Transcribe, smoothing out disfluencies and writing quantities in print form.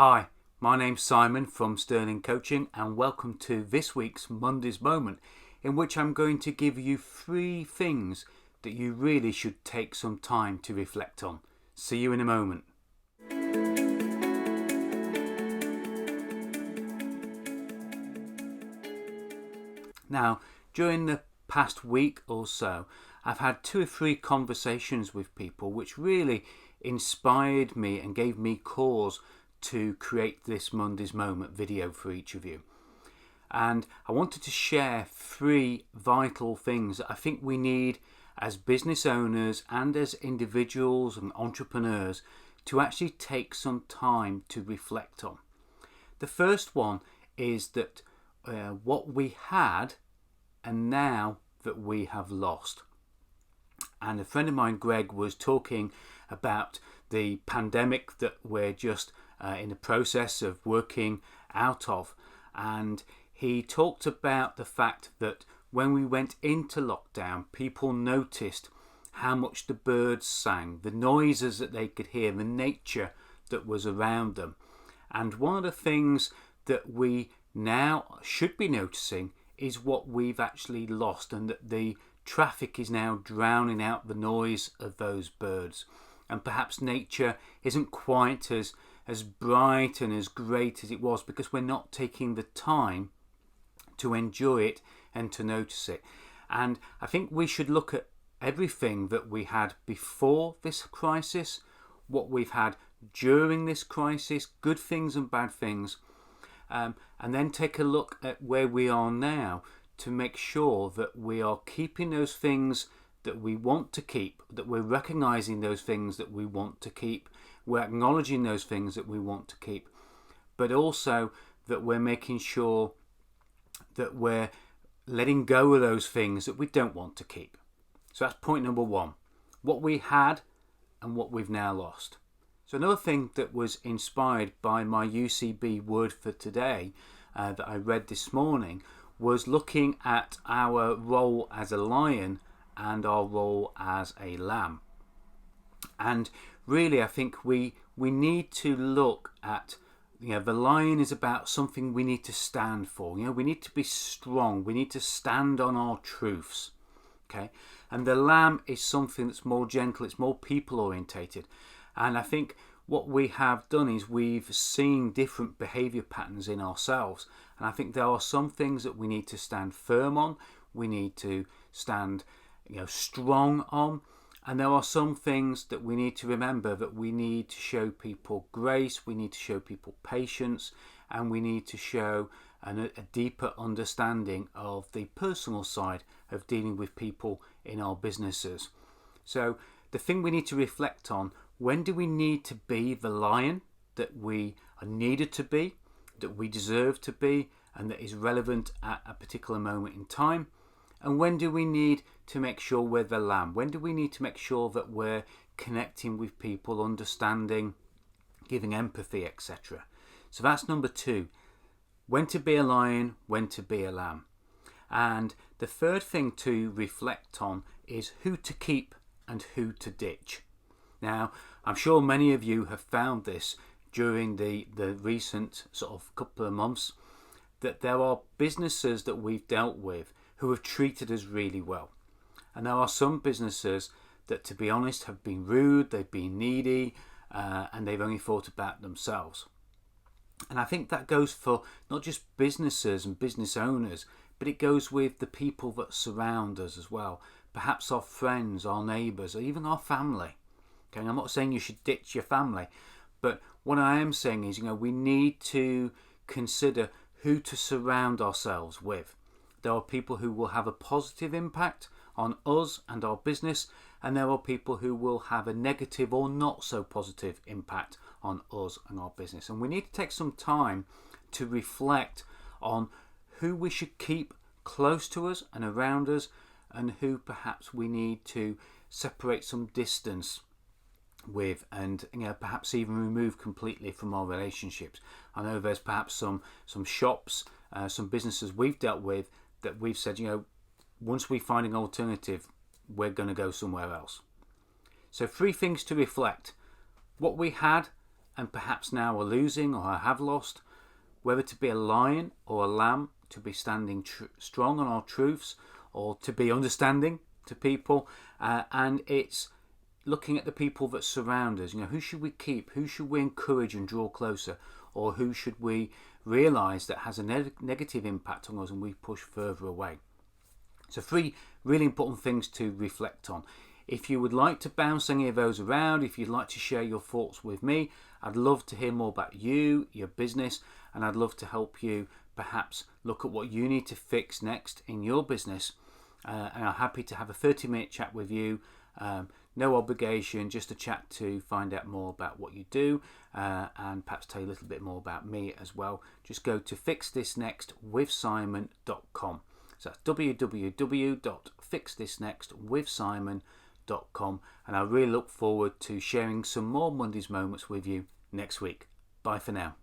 Hi, my name's Simon from Sterling Coaching, and welcome to this week's Monday's Moment, in which I'm going to give you 3 things that you really should take some time to reflect on. See you in a moment. Now, during the past week or so, I've had 2 or 3 conversations with people which really inspired me and gave me cause to create this Monday's Moment video for each of you. And I wanted to share 3 vital things that I think we need as business owners and as individuals and entrepreneurs to actually take some time to reflect on. The first one is that what we had and now that we have lost. And a friend of mine, Greg, was talking about the pandemic that we're just in the process of working out of, and he talked about the fact that when we went into lockdown, people noticed how much the birds sang, the noises that they could hear, the nature that was around them. And one of the things that we now should be noticing is what we've actually lost, and that the traffic is now drowning out the noise of those birds. And perhaps nature isn't quite as bright and as great as it was because we're not taking the time to enjoy it and to notice it. And I think we should look at everything that we had before this crisis, what we've had during this crisis, good things and bad things, and then take a look at where we are now to make sure that we are keeping those things that we want to keep, that we're recognizing those things that we want to keep, we're acknowledging those things that we want to keep, but also that we're making sure that we're letting go of those things that we don't want to keep. So that's point number 1, what we had and what we've now lost. So another thing that was inspired by my UCB word for today that I read this morning was looking at our role as a lion and our role as a lamb. And really I think we need to look at, the lion is about something we need to stand for. We need to be strong. We need to stand on our truths. Okay? And the lamb is something that's more gentle, it's more people orientated. And I think what we have done is we've seen different behavior patterns in ourselves. And I think there are some things that we need to stand firm on. We need to stand strong on. And there are some things that we need to remember, that we need to show people grace, we need to show people patience, and we need to show a deeper understanding of the personal side of dealing with people in our businesses. So the thing we need to reflect on, when do we need to be the lion that we are needed to be, that we deserve to be, and that is relevant at a particular moment in time? And when do we need to make sure we're the lamb? When do we need to make sure that we're connecting with people, understanding, giving empathy, etc.? So that's number 2. When to be a lion, when to be a lamb. And the third thing to reflect on is who to keep and who to ditch. Now, I'm sure many of you have found this during the recent sort of couple of months, that there are businesses that we've dealt with who have treated us really well. And there are some businesses that, to be honest, have been rude, they've been needy, and they've only thought about themselves. And I think that goes for not just businesses and business owners, but it goes with the people that surround us as well. Perhaps our friends, our neighbours, or even our family. Okay, I'm not saying you should ditch your family, but what I am saying is, we need to consider who to surround ourselves with. There are people who will have a positive impact on us and our business, and there are people who will have a negative or not so positive impact on us and our business. And we need to take some time to reflect on who we should keep close to us and around us, and who perhaps we need to separate some distance with, and perhaps even remove completely from our relationships. I know there's perhaps some shops, some businesses we've dealt with that we've said, once we find an alternative, we're going to go somewhere else. So 3 things to reflect: what we had and perhaps now are losing or have lost, whether to be a lion or a lamb, to be standing strong on our truths, or to be understanding to people. And it's looking at the people that surround us. Who should we keep? Who should we encourage and draw closer? Or who should we realise that has a negative impact on us and we push further away? So 3 really important things to reflect on. If you would like to bounce any of those around, if you'd like to share your thoughts with me, I'd love to hear more about you, your business, and I'd love to help you perhaps look at what you need to fix next in your business. And I'm happy to have a 30-minute chat with you. No obligation, just a chat to find out more about what you do and perhaps tell you a little bit more about me as well. Just go to fixthisnextwithsimon.com. So that's www.fixthisnextwithsimon.com, and I really look forward to sharing some more Monday's Moments with you next week. Bye for now.